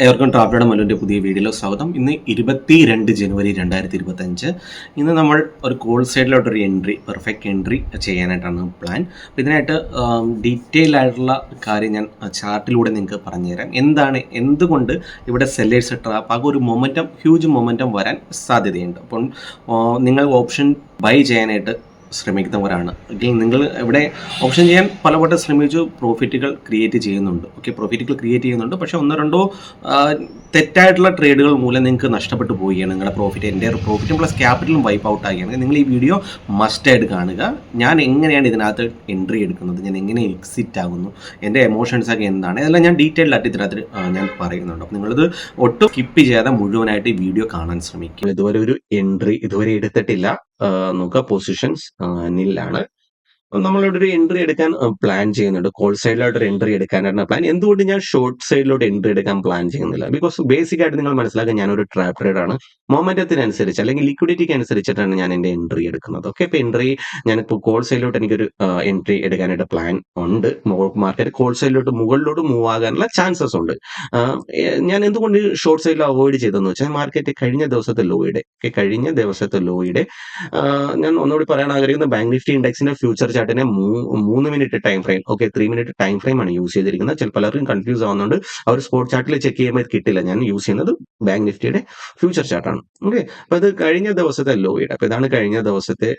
ഏവർക്കും ട്രാഫ്റ്റോടെ മല്ലുവിൻ്റെ പുതിയ വീഡിയോയിലേക്ക് സ്വാഗതം. ഇന്ന് 22 ജനുവരി 2025. ഇന്ന് നമ്മൾ ഒരു കോൾ സൈഡിലോട്ടൊരു പെർഫെക്റ്റ് എൻട്രി ചെയ്യാനായിട്ടാണ് പ്ലാൻ. അപ്പോൾ ഇതിനായിട്ട് ഡീറ്റെയിൽ ആയിട്ടുള്ള കാര്യം ഞാൻ ചാർട്ടിലൂടെ നിങ്ങൾക്ക് പറഞ്ഞുതരാം. എന്തുകൊണ്ട് ഇവിടെ സെല്ലേഴ്സ് ട്രാപ്പ് ആകെ ഒരു ഹ്യൂജ് മൊമെൻറ്റം വരാൻ സാധ്യതയുണ്ട്. അപ്പം നിങ്ങൾ ഓപ്ഷൻ ബൈ ചെയ്യാനായിട്ട് ശ്രമിക്കുന്നവരാണ് എങ്കിൽ നിങ്ങൾ ഇവിടെ ഓപ്ഷൻ ചെയ്യാൻ പലവട്ടം ശ്രമിച്ചു പ്രോഫിറ്റുകൾ ക്രിയേറ്റ് ചെയ്യുന്നുണ്ട്. പക്ഷേ ഒന്നോ രണ്ടോ തെറ്റായിട്ടുള്ള ട്രേഡുകൾ മൂലം നിങ്ങൾക്ക് നഷ്ടപ്പെട്ടു പോവുകയാണ്. നിങ്ങളുടെ പ്രോഫിറ്റും പ്ലസ് ക്യാപിറ്റലും വൈപ്പ് ഔട്ട് ആവുകയാണ്. നിങ്ങൾ ഈ വീഡിയോ മസ്റ്റായിട്ട് കാണുക. ഞാൻ എങ്ങനെയാണ് ഇതിനകത്ത് എൻട്രി എടുക്കുന്നത്, ഞാൻ എങ്ങനെ എക്സിറ്റ് ആകുന്നു, എൻ്റെ എമോഷൻസൊക്കെ എന്താണ്, ഇതെല്ലാം ഞാൻ ഡീറ്റെയിൽഡ് ആയിട്ട് ഇതിനകത്ത് ഞാൻ പറയുന്നുണ്ട്. അപ്പോൾ നിങ്ങളിത് ഒട്ടും സ്കിപ്പ് ചെയ്യാതെ മുഴുവനായിട്ട് ഈ വീഡിയോ കാണാൻ ശ്രമിക്കും. ഇതുവരെ ഒരു എൻട്രി എടുത്തിട്ടില്ല. നോക്കുക, പൊസിഷൻസ് നില്ലാണ്. നമ്മളിവിടെ ഒരു എൻട്രി എടുക്കാൻ പ്ലാൻ ചെയ്യുന്നുണ്ട്. കോൾ സൈഡിലോട്ട് ഒരു എൻട്രി എടുക്കാനാണ് പ്ലാൻ. എന്തുകൊണ്ട് ഞാൻ ഷോർട്ട് സൈഡിലോട്ട് എൻട്രി എടുക്കാൻ പ്ലാൻ ചെയ്യുന്നില്ല? ബിക്കോസ് ബേസിക് ആയിട്ട് നിങ്ങൾ മനസ്സിലാക്കുക, ഞാനൊരു ട്രാപ്പ് ട്രേഡർ ആണ്. മൊമെന്റത്തിനനുസരിച്ച് അല്ലെങ്കിൽ ലിക്വിഡിറ്റിക്ക് അനുസരിച്ചിട്ടാണ് ഞാൻ എന്റെ എൻട്രി എടുക്കുന്നത്. ഓക്കെ, ഇപ്പൊ ഞാനിപ്പോൾ കോൾ സൈഡിലോട്ട് എനിക്കൊരു എൻട്രി എടുക്കാനായിട്ട് പ്ലാൻ ഉണ്ട്. മാർക്കറ്റ് കോൾ സൈഡിലോട്ട് മുകളിലോട്ട് മൂവ് ആകാനുള്ള ചാൻസസ് ഉണ്ട്. ഞാൻ എന്തുകൊണ്ട് ഷോർട്ട് സൈഡിൽ അവോയ്ഡ് ചെയ്തെന്ന് വെച്ചാൽ മാർക്കറ്റ് കഴിഞ്ഞ ദിവസത്തെ ലോയുടെ ഞാൻ ഒന്നുകൂടി പറയാൻ ആഗ്രഹിക്കുന്ന ബാങ്ക് നിഫ്റ്റി ഇൻഡെക്സിന്റെ ഫ്യൂച്ചർ ചാർട്ടിനെ 3 minute time frame, 3 minute time frame ആണ് യൂസ് ചെയ്തിരിക്കുന്നത്. പലർക്കും കൺഫ്യൂസ് ആവുന്നുണ്ട്. അവർ സ്പോട്ട് ചാർട്ടിൽ ചെക്ക് ചെയ്യുമ്പോൾ കിട്ടില്ല. ഞാൻ യൂസ് ചെയ്യുന്നത് ബാങ്ക് നിഫ്റ്റിയുടെ ഫ്യൂച്ചർ ചാർട്ടാണ്. ഓക്കെ, അപ്പൊ ഇത് കഴിഞ്ഞ ദിവസത്തെ ലോയുടെ, അപ്പൊ ഇതാണ് കഴിഞ്ഞ ദിവസത്തെ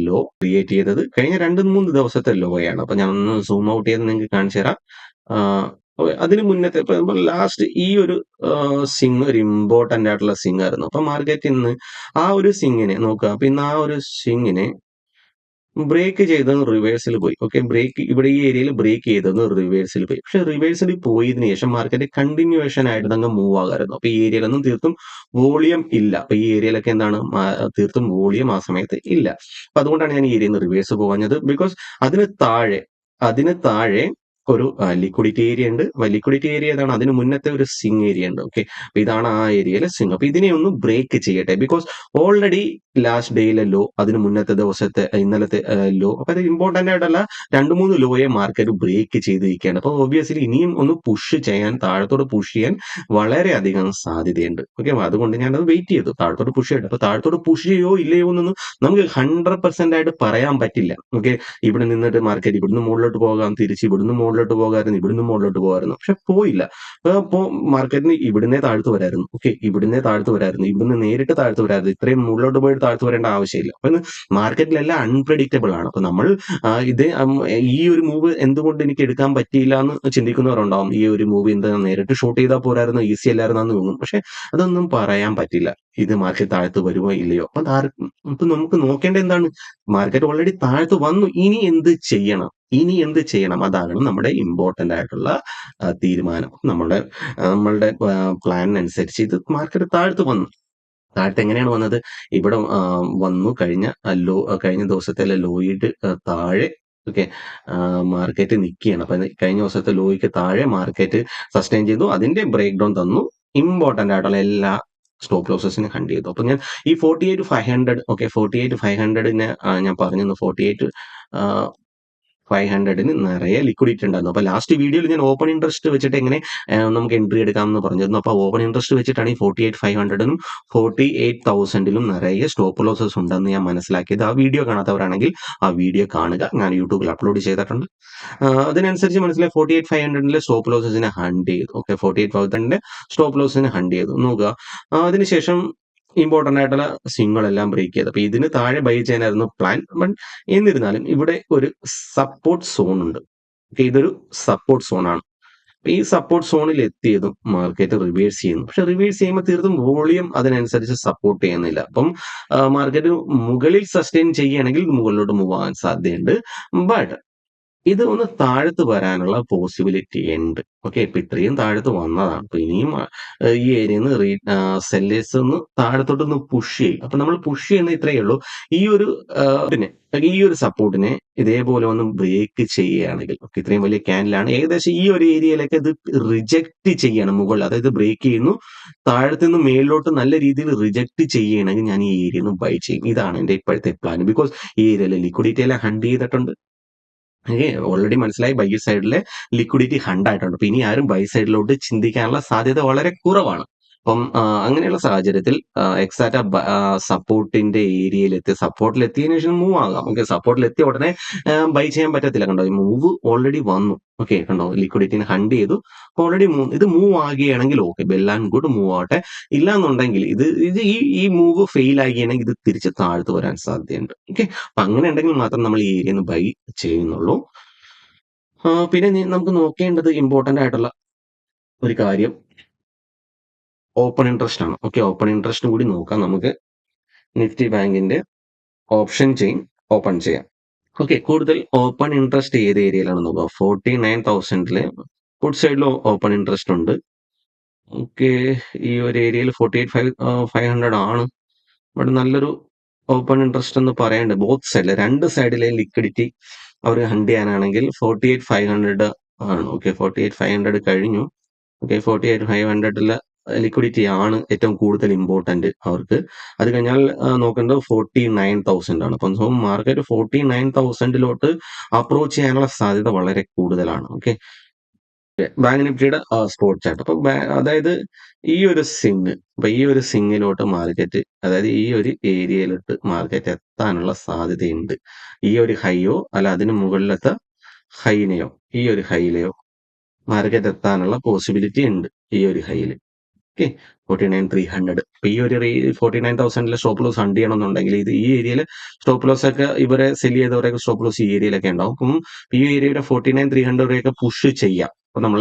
ലോ ക്രിയേറ്റ് ചെയ്തത്. കഴിഞ്ഞ 2-3 ദിവസത്തെ ലോയാണ്. അപ്പൊ ഞാൻ ഒന്ന് സൂം ഔട്ട് ചെയ്ത് നിങ്ങൾക്ക് കാണിച്ചു തരാം. അതിന് മുന്നത്തെ ഇപ്പൊ ലാസ്റ്റ് ഈ ഒരു സിങ് ഒരു ഇമ്പോർട്ടന്റ് ആയിട്ടുള്ള സിങ് ആയിരുന്നു. അപ്പൊ മാർക്കറ്റ് ഇന്ന് ആ ഒരു സിങ്ങിനെ നോക്കുക. അപ്പൊ ഇന്ന് ആ ഒരു സിങ്ങിനെ ബ്രേക്ക് ചെയ്തത് റിവേഴ്സിൽ പോയി. ഓക്കെ, ഇവിടെ ഈ ഏരിയയിൽ ബ്രേക്ക് ചെയ്തത് റിവേഴ്സിൽ പോയി. പക്ഷെ റിവേഴ്സിൽ പോയതിനു ശേഷം മാർക്കറ്റ് കണ്ടിന്യൂവേഷൻ ആയിട്ട് അങ്ങ് മൂവ് ആകായിരുന്നു. അപ്പൊ ഈ ഏരിയയിലൊന്നും തീർത്തും വോളിയം ഇല്ല. അപ്പൊ ഈ ഏരിയയിലൊക്കെ എന്താണ് തീർത്തും വോളിയം ആ സമയത്ത് ഇല്ല. അപ്പൊ അതുകൊണ്ടാണ് ഞാൻ ഈ ഏരിയയിൽ നിന്ന് റിവേഴ്സ് പോകാഞ്ഞത്. ബിക്കോസ് അതിന് താഴെ ഒരു ലിക്വിഡിറ്റി ഏരിയ ഉണ്ട്. ലിക്വിഡിറ്റി ഏരിയ ഏതാണ്? അതിന് മുന്നത്തെ ഒരു സിങ് ഏരിയ ഉണ്ട്. ഓക്കെ, അപ്പൊ ഇതാണ് ആ ഏരിയയിലെ സിങ്. അപ്പൊ ഇതിനെ ഒന്ന് ബ്രേക്ക് ചെയ്യട്ടെ. ബിക്കോസ് ഓൾറെഡി ലാസ്റ്റ് ഡേയിലെ ലോ, അതിന് മുന്നത്തെ ദിവസത്തെ ഇന്നലത്തെ ലോ, അപ്പൊ അത് ഇമ്പോർട്ടന്റ് ആയിട്ടല്ല, 2-3 ലോയെ മാർക്കറ്റ് ബ്രേക്ക് ചെയ്തിരിക്കുകയാണ്. അപ്പൊ ഒബ്വിയസ്ലി ഇനിയും ഒന്ന് താഴത്തോട് പുഷ് ചെയ്യാൻ വളരെയധികം സാധ്യതയുണ്ട്. ഓക്കെ, അതുകൊണ്ട് ഞാനത് വെയിറ്റ് ചെയ്തു. താഴത്തോട് പുഷ് ചെയ്യട്ടെ. അപ്പൊ താഴത്തോട് പുഷ് ചെയ്യോ ഇല്ലയോ എന്നൊന്നും നമുക്ക് 100% ആയിട്ട് പറയാൻ പറ്റില്ല. ഓക്കെ, ഇവിടെ നിന്നിട്ട് മാർക്കറ്റ് ഇവിടുന്ന് മുകളിലോട്ട് പോകാം, തിരിച്ച് ഇവിടുന്ന് മുകളിലോട്ട് പോകാമായിരുന്നു, ഇവിടുന്ന് മുകളിലോട്ട് പോകാമായിരുന്നു. പക്ഷെ പോയില്ല. അപ്പോ മാർക്കറ്റിന് ഇവിടുന്നേ താഴ്ത്തു വരായിരുന്നു. ഓക്കെ, ഇവിടുന്ന് നേരിട്ട് താഴ്ത്തു വരായിരുന്നു. ഇത്രയും മുകളിലോട്ട് പോയിട്ട് താഴ്ത്തു വരേണ്ട ആവശ്യമില്ല. അപ്പൊ മാർക്കറ്റിലെല്ലാം അൺപ്രഡിക്റ്റബിൾ ആണ്. അപ്പൊ നമ്മൾ ഈ ഒരു മൂവ് എന്തുകൊണ്ട് എനിക്ക് എടുക്കാൻ പറ്റിയില്ല എന്ന് ചിന്തിക്കുന്നവരുണ്ടാവും. ഈ ഒരു മൂവ് എന്താ നേരിട്ട് ഷോർട്ട് ചെയ്താൽ പോരായിരുന്നു, ഈസി അല്ലായിരുന്നു എന്ന് തോന്നും. പക്ഷെ അതൊന്നും പറയാൻ പറ്റില്ല. ഇത് മാർക്കറ്റ് താഴ്ത്തു വരുമോ ഇല്ലയോ. അപ്പൊ നമുക്ക് നോക്കേണ്ട എന്താണ്? മാർക്കറ്റ് ഓൾറെഡി താഴ്ത്തു വന്നു. ഇനി എന്ത് ചെയ്യണം? അതാണ് നമ്മുടെ ഇമ്പോർട്ടന്റ് ആയിട്ടുള്ള തീരുമാനം. നമ്മളുടെ പ്ലാനിനനുസരിച്ച് ഇത് മാർക്കറ്റ് താഴ്ത്തു വന്നു. താഴത്ത് എങ്ങനെയാണ് വന്നത്? ഇവിടെ വന്നു. കഴിഞ്ഞ ദിവസത്തെ ലോയുടെ താഴെ ഓക്കെ മാർക്കറ്റ് നിൽക്കുകയാണ്. അപ്പൊ കഴിഞ്ഞ ദിവസത്തെ ലോയ്ക്ക് താഴെ മാർക്കറ്റ് സസ്റ്റെയിൻ ചെയ്തു. അതിന്റെ ബ്രേക്ക് ഡൗൺ തന്നു. ഇമ്പോർട്ടന്റ് ആയിട്ടുള്ള എല്ലാ സ്റ്റോപ്പ് ലോസസിനെ ഹണ്ട് ചെയ്തു. അപ്പൊ ഞാൻ ഈ 48,500 48,500 ഞാൻ പറഞ്ഞു. 48,500 നിറയെ ലിക്വിഡിറ്റി ഉണ്ടായിരുന്നു. അപ്പൊ ലാസ്റ്റ് വീഡിയോയിൽ ഞാൻ ഓപ്പൺ ഇൻട്രസ്റ്റ് വെച്ചിട്ട് എങ്ങനെ നമുക്ക് എൻട്രി എടുക്കാമെന്ന് പറഞ്ഞിരുന്നു. അപ്പൊ ഓപ്പൺ ഇൻട്രസ്റ്റ് വെച്ചിട്ടാണ് ഈ 48,500 48,000 നിറയെ സ്റ്റോപ്പ് ലോസസ് ഉണ്ടെന്ന് ഞാൻ മനസ്സിലാക്കിയത്. ആ വീഡിയോ കാണാത്തവരാണെങ്കിൽ ആ വീഡിയോ കാണുക. ഞാൻ യൂട്യൂബിൽ അപ്ലോഡ് ചെയ്തിട്ടുണ്ട്. അതിനനുസരിച്ച് മനസ്സിലായി 48,500 സ്റ്റോപ്പ് ലോസസിനെ ഹണ്ട് ചെയ്തു. ഓക്കെ, 48,000 സ്റ്റോപ്പ് ലോസസിനെ ഹണ്ട് ചെയ്തു. നോക്കുക, അതിനുശേഷം ഇമ്പോർട്ടന്റ് ആയിട്ടുള്ള സിംഗിളെല്ലാം ബ്രേക്ക് ചെയ്ത്. അപ്പൊ ഇതിന് താഴെ ബൈ ചെയ്യാനായിരുന്നു പ്ലാൻ. ബട്ട് എന്നിരുന്നാലും ഇവിടെ ഒരു സപ്പോർട്ട് സോൺ ഉണ്ട്. ഇതൊരു സപ്പോർട്ട് സോൺ ആണ്. ഈ സപ്പോർട്ട് സോണിൽ എത്തിയതും മാർക്കറ്റ് റിവേഴ്സ് ചെയ്യുന്നു. പക്ഷെ റിവേഴ്സ് ചെയ്യുമ്പോൾ തീർത്തും വോളിയം അതിനനുസരിച്ച് സപ്പോർട്ട് ചെയ്യുന്നില്ല. അപ്പം മാർക്കറ്റ് മുകളിൽ സസ്റ്റെയിൻ ചെയ്യുകയാണെങ്കിൽ മുകളിലോട്ട് മൂവ് ആകാൻ സാധ്യതയുണ്ട്. ബട്ട് ഇത് ഒന്ന് താഴത്ത് വരാനുള്ള പോസിബിലിറ്റി ഉണ്ട്. ഓക്കെ, ഇപ്പൊ ഇത്രയും താഴത്ത് വന്നതാണ്. അപ്പൊ ഇനിയും ഈ ഏരിയയിൽ നിന്ന് സെല്ലേഴ്സ് ഒന്ന് താഴത്തോട്ടൊന്ന് പുഷ് ചെയ്യും. അപ്പൊ നമ്മൾ പുഷ് ചെയ്യുന്ന ഇത്രയേ ഉള്ളൂ. ഈ ഒരു സപ്പോർട്ടിനെ ഇതേപോലെ ഒന്ന് ബ്രേക്ക് ചെയ്യുകയാണെങ്കിൽ, ഇത്രയും വലിയ ക്യാൻഡിലാണ്, ഏകദേശം ഈ ഒരു ഏരിയയിലേക്ക് ഇത് റിജക്ട് ചെയ്യണം. മുകളിൽ അതായത് ബ്രേക്ക് ചെയ്യുന്നു, താഴത്ത് നിന്ന് മേളിലോട്ട് നല്ല രീതിയിൽ റിജക്ട് ചെയ്യുകയാണെങ്കിൽ ഞാൻ ഈ ഏരിയയിൽ നിന്ന് ബൈ ചെയ്യും. ഇതാണ് എന്റെ ഇപ്പോഴത്തെ പ്ലാൻ. ബിക്കോസ് ഈ ഏരിയയിലെ ലിക്വിഡിറ്റി എല്ലാം ഹണ്ട് ചെയ്തിട്ടുണ്ട്. ഓൾറെഡി മനസ്സിലായി ബൈ സൈഡിലെ ലിക്വിഡിറ്റി ഹണ്ട് ആയിട്ടുണ്ട്. അപ്പൊ ഇനി ആരും ബൈ സൈഡിലോട്ട് ചിന്തിക്കാനുള്ള സാധ്യത വളരെ കുറവാണ്. അപ്പം അങ്ങനെയുള്ള സാഹചര്യത്തിൽ എക്സാക്റ്റ് സപ്പോർട്ടിന്റെ ഏരിയയിലെത്തി, സപ്പോർട്ടിലെത്തിയതിനു ശേഷം മൂവ് ആകാം. ഓക്കെ, സപ്പോർട്ടിലെത്തിയ ഉടനെ ബൈ ചെയ്യാൻ പറ്റത്തില്ല. കണ്ടോ, ഈ മൂവ് ഓൾറെഡി വന്നു. ഓക്കെ, കണ്ടോ, ലിക്വിഡിറ്റിനെ ഹണ്ട് ചെയ്തു. ഓൾറെഡി ഇത് മൂവ് ആകുകയാണെങ്കിൽ okay, well and good, move ആവട്ടെ. ഇല്ലാന്നുണ്ടെങ്കിൽ ഇത് ഈ മൂവ് ഫെയിൽ ആകുകയാണെങ്കിൽ ഇത് തിരിച്ച് താഴ്ത്തു വരാൻ സാധ്യതയുണ്ട്. ഓക്കെ, അപ്പൊ അങ്ങനെ ഉണ്ടെങ്കിൽ മാത്രം നമ്മൾ ഈ ഏരിയയിൽ നിന്ന് ബൈ ചെയ്യുന്നുള്ളൂ. പിന്നെ നമുക്ക് നോക്കേണ്ടത് ഇമ്പോർട്ടന്റ് ആയിട്ടുള്ള ഒരു കാര്യം ഓപ്പൺ ഇൻട്രസ്റ്റ് ആണ്. ഓക്കെ, ഓപ്പൺ ഇൻട്രസ്റ്റും കൂടി നോക്കാം. നമുക്ക് നിഫ്റ്റി ബാങ്കിന്റെ ഓപ്ഷൻ ചെയിൻ ഓപ്പൺ ചെയ്യാം. ഓക്കെ, കൂടുതൽ ഓപ്പൺ ഇൻട്രസ്റ്റ് ഏത് ഏരിയയിലാണ് നോക്കുക? 49,000 ഗുഡ് സൈഡിൽ ഓപ്പൺ ഇൻട്രസ്റ്റ് ഉണ്ട്. ഓക്കെ, ഈ ഒരു ഏരിയയിൽ 48,500 ആണ്. ബട്ട് നല്ലൊരു ഓപ്പൺ ഇൻട്രസ്റ്റ് എന്ന് പറയേണ്ടത് ബോത്ത് സൈഡിൽ, രണ്ട് സൈഡിലെ ലിക്വിഡിറ്റി അവർ ഹണ്ട് ചെയ്യാനാണെങ്കിൽ 48,500 ആണ്. ഓക്കെ, 48,500 കഴിഞ്ഞു. ഓക്കെ, 48,500 ലിക്വിഡിറ്റി ആണ് ഏറ്റവും കൂടുതൽ ഇമ്പോർട്ടന്റ് അവർക്ക്. അത് കഴിഞ്ഞാൽ നോക്കേണ്ടത് 49,000 ആണ്. അപ്പം മാർക്കറ്റ് 49,000 അപ്രോച്ച് ചെയ്യാനുള്ള സാധ്യത വളരെ കൂടുതലാണ്. ഓക്കെ, ബാങ്ക് നിഫ്റ്റിയുടെ സ്പോട്ട് ചാർട്ട്. അപ്പൊ അതായത് ഈ ഒരു സിങ്ങിലോട്ട് മാർക്കറ്റ്, അതായത് ഈ ഒരു ഏരിയയിലോട്ട് മാർക്കറ്റ് എത്താനുള്ള സാധ്യതയുണ്ട്. ഈ ഒരു ഹൈയോ അല്ല അതിന് മുകളിലത്തെ ഹൈനെയോ, ഈ ഒരു ഹൈയിലെയോ മാർക്കറ്റ് എത്താനുള്ള പോസിബിലിറ്റി ഉണ്ട് ഈ ഒരു ഹൈയിൽ. ഓക്കെ, 49,300. അപ്പൊ ഈ ഒരു 49,000 സ്റ്റോപ്പ് ലോസ് ഹണ്ട് ചെയ്യണമെന്നുണ്ടെങ്കിൽ ഈ ഏരിയയിൽ സ്റ്റോപ്പ് ലോസ് ഒക്കെ ഇവരെ സെൽ ചെയ്തവരൊക്കെ സ്റ്റോപ്പ് ലോസ് ഈ ഏരിയയിലൊക്കെ ഉണ്ടാവും. അപ്പം ഈ ഏരിയയുടെ 49,300 ഒക്കെ പുഷ് ചെയ്യാം. അപ്പൊ നമ്മൾ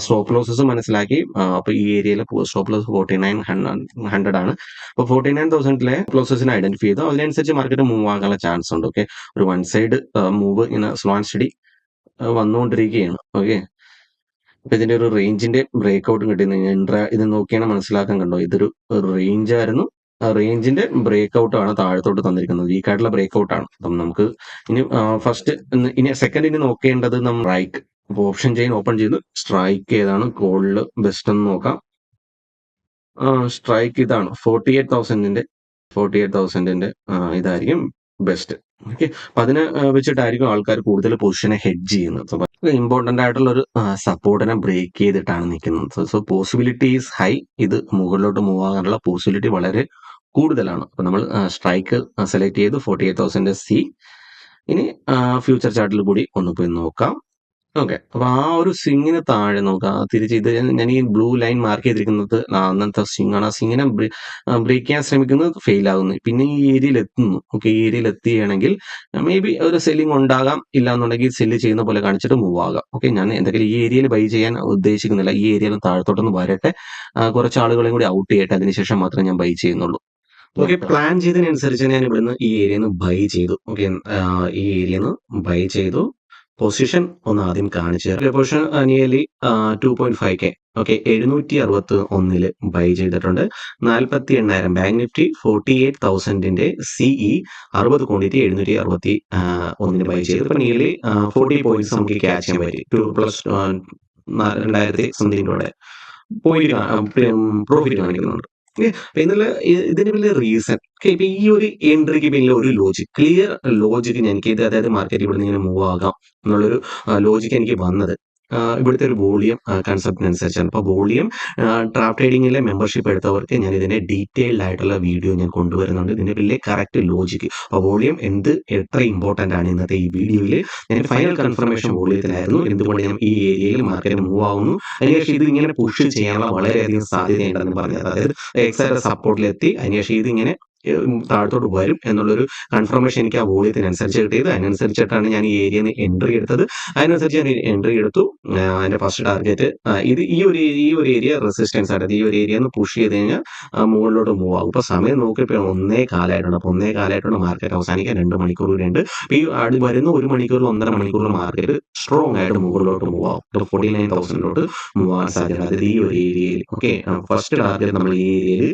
സ്റ്റോപ്പ് ലോസസ് മനസ്സിലാക്കി. അപ്പൊ ഈ ഏരിയയിൽ സ്റ്റോപ്പ് ലോസ് 49,100 ആണ്. അപ്പൊ 49,000 ലോസസിനെ ഐഡന്റിഫൈ ചെയ്തു. അതിനനുസരിച്ച് മാർക്കറ്റ് മൂവ് ആകാനുള്ള ചാൻസ് ഉണ്ട്. ഓക്കെ, ഒരു വൺ സൈഡ് മൂവ് ഇങ്ങനെ സ്ലോ ആൻഡ് സ്റ്റഡി വന്നുകൊണ്ടിരിക്കുകയാണ്. ഓക്കെ, അപ്പൊ ഇതിന്റെ ഒരു റേഞ്ചിന്റെ ബ്രേക്ക് ഔട്ടും കിട്ടി. ഇത് നോക്കിയാണ് മനസ്സിലാക്കാൻ. കണ്ടോ, ഇതൊരു റേഞ്ച് ആയിരുന്നു. ആ റേഞ്ചിന്റെ ബ്രേക്ക് ഔട്ട് ആണ് താഴത്തോട്ട് തന്നിരിക്കുന്നത്. വീക്കായിട്ടുള്ള ബ്രേക്ക് ഔട്ട് ആണ്. അപ്പം നമുക്ക് ഇനി സെക്കൻഡ് നോക്കേണ്ടത് നമ്മൾ സ്ട്രൈക്ക്. അപ്പൊ ഓപ്ഷൻ ചെയിൻ ഓപ്പൺ ചെയ്ത് സ്ട്രൈക്ക് ഏതാണ് കോളിൽ ബെസ്റ്റ് എന്ന് നോക്കാം. സ്ട്രൈക്ക് ഇതാണ് 48,000 ഇതായിരിക്കും ബെസ്റ്റ്. ഓക്കെ, അപ്പൊ അതിനെ വെച്ചിട്ടായിരിക്കും ആൾക്കാർ കൂടുതൽ പൊസിഷനെ ഹെഡ്ജ് ചെയ്യുന്നത്. ഇമ്പോർട്ടന്റ് ആയിട്ടുള്ള ഒരു സപ്പോർട്ടിനെ ബ്രേക്ക് ചെയ്തിട്ടാണ് നിൽക്കുന്നത്. So possibility is high. ഇത് മുകളിലോട്ട് മൂവ് ആകാനുള്ള പോസിബിലിറ്റി വളരെ കൂടുതലാണ്. അപ്പൊ നമ്മൾ സ്ട്രൈക്ക് സെലക്ട് ചെയ്ത് 48,000 സി. ഇനി ഫ്യൂച്ചർ ചാർട്ടിൽ കൂടി ഒന്ന് പോയി നോക്കാം. ഓക്കെ, അപ്പൊ ആ ഒരു സ്വിങ്ങിന് താഴെ നോക്കാം. തിരിച്ച് ഇത് ഞാൻ ഈ ബ്ലൂ ലൈൻ മാർക്ക് ചെയ്തിരിക്കുന്നത് അന്നത്തെ സ്വിങ് ആണ്. ആ സ്വിങ്ങിനെ ബ്രേക്ക് ചെയ്യാൻ ശ്രമിക്കുന്നത് ഫെയിൽ ആകുന്നു. പിന്നെ ഈ ഏരിയയിൽ എത്തുന്നു. ഓക്കെ, ഈ ഏരിയയിൽ എത്തുകയാണെങ്കിൽ മേ ബി ഒരു സെല്ലിംഗ് ഉണ്ടാകാം. ഇല്ലാന്നുണ്ടെങ്കിൽ സെല്ല് ചെയ്യുന്ന പോലെ കാണിച്ചിട്ട് മൂവ് ആകാം. ഓക്കെ, ഞാൻ എന്തെങ്കിലും ഈ ഏരിയയിൽ ബൈ ചെയ്യാൻ ഉദ്ദേശിക്കുന്നില്ല. ഈ ഏരിയയിൽ താഴത്തോട്ടൊന്ന് വരട്ടെ, കുറച്ച് ആളുകളെയും കൂടി ഔട്ട് ചെയ്യട്ടെ, അതിനുശേഷം മാത്രമേ ഞാൻ ബൈ ചെയ്യുന്നുള്ളൂ. ഓക്കെ, പ്ലാൻ ചെയ്തതിനനുസരിച്ച് ഞാൻ ഇവിടുന്ന് ഈ ഏരിയയിൽ നിന്ന് ബൈ ചെയ്തു. ഓക്കെ, ഈ ഏരിയയിൽ നിന്ന് ബൈ ചെയ്തു. പൊസിഷൻ ഒന്ന് ആദ്യം കാണിച്ചു തരാം. Position nearly 2.5K. Okay, 761 buy ചെയ്തിട്ടുണ്ട്. 48,000 bank nifty 48,000 CE 60 quantity 761 buy ചെയ്തു. ഇപ്പൊ നിയർലി 40 പോയിന്റ്സ് നമുക്ക് ക്യാച്ച് ചെയ്യാൻ പറ്റി. 2+2000 സംതിങ്ങിലൂടെ പ്രോഫിറ്റ് കാണിക്കുന്നുണ്ട്. ഇതിന് വലിയ റീസൺ ഇപ്പൊ ഈ ഒരു എൻട്രിക്ക് വലിയ ഒരു ലോജിക്, ക്ലിയർ ലോജിക് എനിക്ക് അതായത് മാർക്കറ്റ് ഇവിടെ നിന്ന് ഇങ്ങനെ മൂവ് ആകാം എന്നുള്ളൊരു ലോജിക്ക് എനിക്ക് വന്നത് ഇവിടുത്തെ ഒരു വോളിയം കൺസെപ്റ്റിനനുസരിച്ചാണ്. അപ്പോൾ വോളിയം ട്രാപ്പ് ട്രേഡിങ്ങിലെ മെമ്പർഷിപ്പ് എടുത്തവർക്ക് ഞാൻ ഇതിന്റെ ഡീറ്റെയിൽഡ് ആയിട്ടുള്ള വീഡിയോ ഞാൻ കൊണ്ടുവരുന്നുണ്ട്. ഇതിന്റെ വലിയ കറക്റ്റ് ലോജിക്ക്. അപ്പോൾ വോളിയം എത്ര ഇമ്പോർട്ടന്റ് ആണ് ഇന്നത്തെ ഈ വീഡിയോയിൽ ഞാൻ ഫൈനൽ കൺഫർമേഷൻ വോളിയത്തിലായിരുന്നു. എന്തുകൊണ്ട് ഞാൻ ഈ ഏരിയയിൽ മാർക്കറ്റ് മൂവ് ആവുന്നു, അതിനുശേഷം ഇത് ഇങ്ങനെ പുഷ് ചെയ്യാനുള്ള വളരെയധികം സാധ്യതയുണ്ടെന്ന് പറഞ്ഞത്. അതായത് എക്സാക്ട് സപ്പോർട്ടിലെത്തി അതിനുശേഷം ഇതിങ്ങനെ താഴത്തോട്ട് വരും എന്നുള്ളൊരു കൺഫർമേഷൻ എനിക്ക് ആ വോളിയത്തിനനുസരിച്ച് കിട്ടിയത്. അതിനനുസരിച്ചിട്ടാണ് ഞാൻ ഈ ഏരിയയിൽ എൻട്രി എടുത്തത്. അതിനനുസരിച്ച് ഞാൻ എൻട്രി എടുത്തു. അതിന്റെ ഫസ്റ്റ് ടാർഗറ്റ് ഇത് ഈ ഒരു ഏരിയ റെസിസ്റ്റൻസ് ആയിട്ട് ഈ ഒരു ഏരിയ ഒന്ന് പുഷ് ചെയ്ത് കഴിഞ്ഞാൽ മുകളിലോട്ട് മൂവ് ആകും. ഇപ്പൊ സമയം നോക്കിയപ്പോൾ 1 കാലമായിട്ടുണ്ട്. അപ്പൊ 1 കാലമായിട്ടുണ്ട് മാർക്കറ്റ് അവസാനിക്കാൻ 2 മണിക്കൂർ കൂടിയുണ്ട്. ഈ വരുന്ന 1 മണിക്കൂറിൽ 1.5 മണിക്കൂറിൽ മാർക്കറ്റ് സ്ട്രോങ് ആയിട്ട് മുകളിലോട്ട് മൂവ് ആകും. 49,000 മൂവ് ആകാൻ സാധ്യത. അതായത് ഈ ഒരു ഏരിയയിൽ ഓക്കെ, ഫസ്റ്റ് ടാർഗറ്റ് നമ്മൾ ഈ ഏരിയയിൽ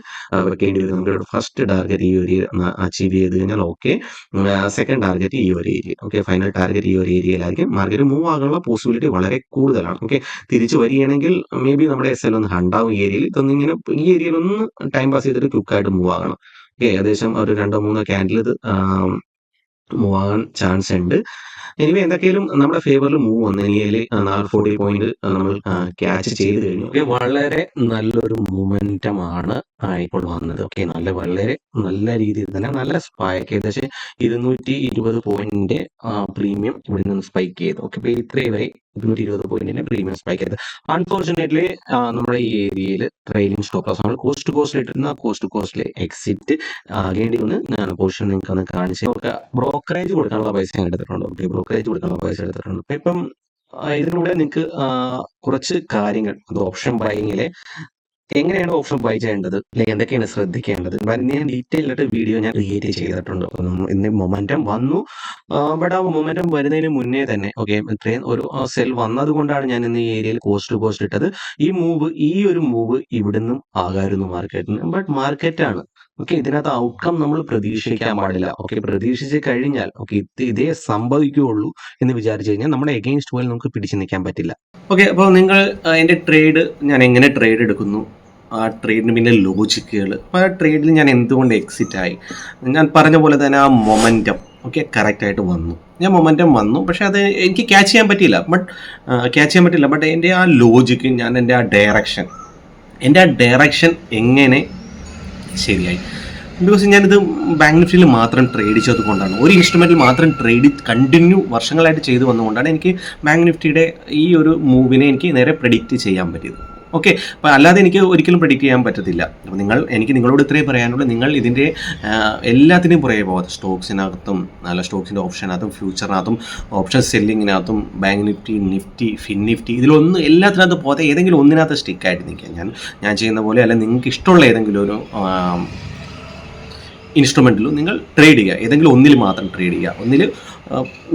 വെക്കേണ്ടി വരും. നമുക്ക് ഫസ്റ്റ് ടാർഗറ്റ് ഈ ഒരു അച്ചീവ് ചെയ്ത് കഴിഞ്ഞാൽ ഓക്കെ, സെക്കൻഡ് ടാർഗറ്റ് ഈ ഒരു ഏരിയ. ഓക്കെ, ഫൈനൽ ടാർഗറ്റ് ഈ ഒരു ഏരിയയിലായിരിക്കും. മാർക്കറ്റ് മൂവ് ആകാനുള്ള പോസിബിലിറ്റി വളരെ കൂടുതലാണ്. ഓക്കെ, തിരിച്ചു വരികയാണെങ്കിൽ മേ ബി നമ്മുടെ SL ഒന്ന് ഹണ്ടാവും ഈ ഏരിയയിൽ. ഇതൊന്നിങ്ങനെ ഈ ഏരിയയിൽ ഒന്ന് ടൈം പാസ് ചെയ്തിട്ട് ക്വിക്കായിട്ട് മൂവ് ആകണം. ഓക്കെ, ഏകദേശം ഒരു 2-3 ക്യാൻഡിൽ ഇത് മൂവ് ആകാൻ ചാൻസ് ഉണ്ട്. എനിവേ എന്തൊക്കെയാലും നമ്മുടെ ഫേവറിൽ മൂവ് വന്നു. എനിയിൽ 440 പോയിന്റ് നമ്മൾ ക്യാച്ച് ചെയ്ത് കഴിഞ്ഞു. ഓക്കെ, വളരെ നല്ലൊരു മൂവ്മെന്റമാണ് ഇപ്പോൾ വന്നത്. ഓക്കെ, വളരെ നല്ല രീതിയിൽ തന്നെ നല്ല സ്പൈക്ക് ഏകദേശം 220 പോയിന്റിന്റെ പ്രീമിയം ഇവിടെ നിന്ന് സ്പൈക്ക് ചെയ്തു. ഓക്കെ, ഇപ്പൊ ഇത്രയും വരെ 220 പോയിന്റിന്റെ പ്രീമിയം സ്പൈക്ക് ചെയ്ത്. അൺഫോർച്ചുനേറ്റ്ലി നമ്മുടെ ഈ ഏരിയയിൽ ട്രെയിലിംഗ് സ്റ്റോപ്പ് ലോസ് നമ്മൾ കോസ്റ്റ് ടു കോസ്റ്റിൽ ഇട്ടിരുന്ന കോസ്റ്റ് ടു കോസ്റ്റിൽ എക്സിറ്റ് ആകേണ്ടി വന്ന് ഞാൻ പൊസിഷൻ നിങ്ങൾക്ക് ഒന്ന് കാണിച്ച് ബ്രോക്കറേജ് കൊടുക്കാനുള്ള പൈസ ഞാൻ എടുത്തിട്ടുണ്ട്. ഓക്കെ, ബ്രോക്കറേജ് കൊടുക്കാനുള്ള പൈസ എടുത്തിട്ടുണ്ട്. അപ്പൊ ഇപ്പം ഇതിലൂടെ നിങ്ങൾക്ക് കുറച്ച് കാര്യങ്ങൾ അത് ഓപ്ഷൻ ബൈങ്ങിലെ എങ്ങനെയാണ് ഓപ്ഷൻ ബൈ ചെയ്യേണ്ടത്, അല്ലെങ്കിൽ എന്തൊക്കെയാണ് ശ്രദ്ധിക്കേണ്ടത്, ഞാൻ ഡീറ്റെയിൽ ആയിട്ട് വീഡിയോ ഞാൻ ക്രിയേറ്റ് ചെയ്തിട്ടുണ്ട്. ഇന്ന് മൊമെന്റം വന്നു, ബട്ട് ആ മൊമെന്റം വരുന്നതിന് മുന്നേ തന്നെ ഓക്കെ ഇത്രയും ഒരു സെൽ വന്നത് കൊണ്ടാണ് ഞാൻ ഇന്ന് ഈ ഏരിയയിൽ കോസ്റ്റ് ടു കോസ്റ്റ് ഇട്ടത്. ഈ ഒരു മൂവ് ഇവിടുന്നും ആകായിരുന്നു മാർക്കറ്റിന്, ബട്ട് മാർക്കറ്റാണ്. ഓക്കെ, ഇതിനകത്ത് ഔട്ട്കം നമ്മൾ പ്രതീക്ഷിക്കാൻ പാടില്ല. ഓക്കെ, പ്രതീക്ഷിച്ച് കഴിഞ്ഞാൽ ഓക്കെ ഇതേ സംഭവിക്കുകയുള്ളൂ എന്ന് വിചാരിച്ചു കഴിഞ്ഞാൽ നമ്മുടെ എഗെയിൻസ്റ്റ് പോലും നമുക്ക് പിടിച്ചു നിൽക്കാൻ പറ്റില്ല. ഓക്കെ, അപ്പോൾ നിങ്ങൾ എൻ്റെ ട്രേഡ് ഞാൻ എങ്ങനെ ട്രേഡ് എടുക്കുന്നു, ആ ട്രേഡിന് പിന്നെ ലോജിക്കുകൾ, അപ്പോൾ ആ ട്രേഡിൽ ഞാൻ എന്തുകൊണ്ട് എക്സിറ്റ് ആയി, ഞാൻ പറഞ്ഞ പോലെ തന്നെ ആ മൊമെൻറ്റം ഓക്കെ കറക്റ്റായിട്ട് വന്നു. ഞാൻ മൊമെൻറ്റം വന്നു, പക്ഷേ അത് എനിക്ക് ക്യാച്ച് ചെയ്യാൻ പറ്റില്ല. ബട്ട് എൻ്റെ ആ ലോജിക്ക്, എൻ്റെ ആ ഡയറക്ഷൻ എങ്ങനെ ശരിയായി, ബിക്കോസ് ഞാനിത് ബാങ്ക് നിഫ്റ്റിയിൽ മാത്രം ട്രേഡ് ചെയ്തത് കൊണ്ടാണ്, ഒരു ഇൻസ്ട്രുമെൻറ്റിൽ മാത്രം കണ്ടിന്യൂ വർഷങ്ങളായിട്ട് ചെയ്തു വന്നുകൊണ്ടാണ് എനിക്ക് ബാങ്ക് നിഫ്റ്റിയുടെ ഈ ഒരു മൂവിനെ എനിക്ക് നേരെ പ്രെഡിക്റ്റ് ചെയ്യാൻ പറ്റിയത്. ഓക്കെ, അപ്പോൾ അല്ലാതെ എനിക്ക് ഒരിക്കലും പ്രെഡിക്റ്റ് ചെയ്യാൻ പറ്റത്തില്ല. അപ്പോൾ എനിക്ക് നിങ്ങളോട് ഇത്രയും പറയാനുള്ളൂ, നിങ്ങൾ ഇതിൻ്റെ എല്ലാത്തിനും പുറകെ പോകാതെ സ്റ്റോക്സിനകത്തും സ്റ്റോക്സിൻ്റെ ഓപ്ഷനകത്തും ഫ്യൂച്ചറിനകത്തും ഓപ്ഷൻ സെല്ലിങ്ങിനകത്തും ബാങ്ക് നിഫ്റ്റി ഫിൻ നിഫ്റ്റി ഇതിലൊന്നും എല്ലാത്തിനകത്തും പോകാതെ ഏതെങ്കിലും ഒന്നിനകത്ത് സ്റ്റിക്കായിട്ട് നിൽക്കുക. ഞാൻ ചെയ്യുന്ന പോലെ അല്ല, നിങ്ങൾക്ക് ഇഷ്ടമുള്ള ഏതെങ്കിലും ഒരു ഇൻസ്ട്രുമെൻറ്റിലും നിങ്ങൾ ട്രേഡ് ചെയ്യുക. ഏതെങ്കിലും ഒന്നിൽ മാത്രം ട്രേഡ് ചെയ്യുക. ഒന്നിൽ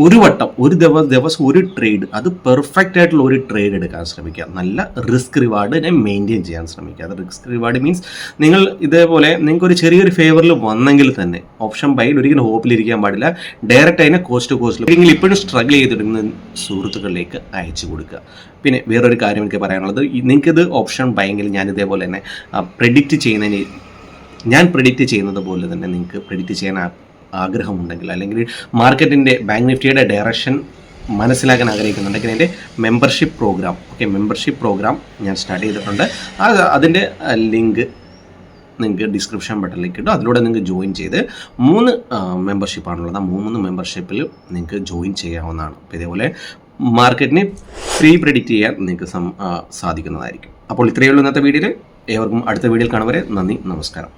ഒരു വട്ടം ഒരു ദിവസം ഒരു ട്രേഡ്, അത് പെർഫെക്റ്റ് ആയിട്ടുള്ള ഒരു ട്രേഡ് എടുക്കാൻ ശ്രമിക്കുക. നല്ല റിസ്ക് റിവാർഡിനെ മെയിൻറ്റെയിൻ ചെയ്യാൻ ശ്രമിക്കുക. അത് റിസ്ക് റിവാർഡ് മീൻസ് നിങ്ങൾ ഇതേപോലെ നിങ്ങൾക്ക് ഒരു ചെറിയൊരു ഫേവറിൽ വന്നെങ്കിൽ തന്നെ ഓപ്ഷൻ ബൈയിൽ ഒരിക്കലും ഹോപ്പിലിരിക്കാൻ പാടില്ല. ഡയറക്റ്റ് അതിനെ കോസ്റ്റ് കോസ്റ്റിൽ അല്ലെങ്കിൽ ഇപ്പോഴും സ്ട്രഗിൾ ചെയ്തിടുന്ന സുഹൃത്തുക്കളിലേക്ക് അയച്ചു കൊടുക്കുക. പിന്നെ വേറൊരു കാര്യം എനിക്ക് പറയാനുള്ളത്, നിങ്ങൾക്കിത് ഓപ്ഷൻ ബൈയെങ്കിൽ ഞാൻ ഇതേപോലെ തന്നെ ഞാൻ പ്രെഡിക്റ്റ് ചെയ്യുന്നത് പോലെ തന്നെ നിങ്ങൾക്ക് പ്രെഡിക്റ്റ് ചെയ്യാൻ ആഗ്രഹമുണ്ടെങ്കിൽ, അല്ലെങ്കിൽ മാർക്കറ്റിൻ്റെ ബാങ്ക് നിഫ്റ്റിയുടെ ഡയറക്ഷൻ മനസ്സിലാക്കാൻ ആഗ്രഹിക്കുന്നുണ്ടെങ്കിൽ എൻ്റെ മെമ്പർഷിപ്പ് പ്രോഗ്രാം ഞാൻ സ്റ്റാർട്ട് ചെയ്തിട്ടുണ്ട്. അതിൻ്റെ ലിങ്ക് നിങ്ങൾക്ക് ഡിസ്ക്രിപ്ഷൻ ബട്ടണിലേക്ക് കിട്ടും. അതിലൂടെ നിങ്ങൾക്ക് ജോയിൻ ചെയ്ത് 3 മെമ്പർഷിപ്പാണുള്ളത്. ആ 3 മെമ്പർഷിപ്പിൽ നിങ്ങൾക്ക് ജോയിൻ ചെയ്യാവുന്നതാണ്. അപ്പോൾ ഇതേപോലെ മാർക്കറ്റിനെ പ്രെഡിക്റ്റ് ചെയ്യാൻ നിങ്ങൾക്ക് സാധിക്കുന്നതായിരിക്കും. അപ്പോൾ ഇത്രയേ ഉള്ളൂ ഇന്നത്തെ വീഡിയോയിൽ. ഏവർക്കും അടുത്ത വീഡിയോയിൽ കാണുവരെ നന്ദി, നമസ്കാരം.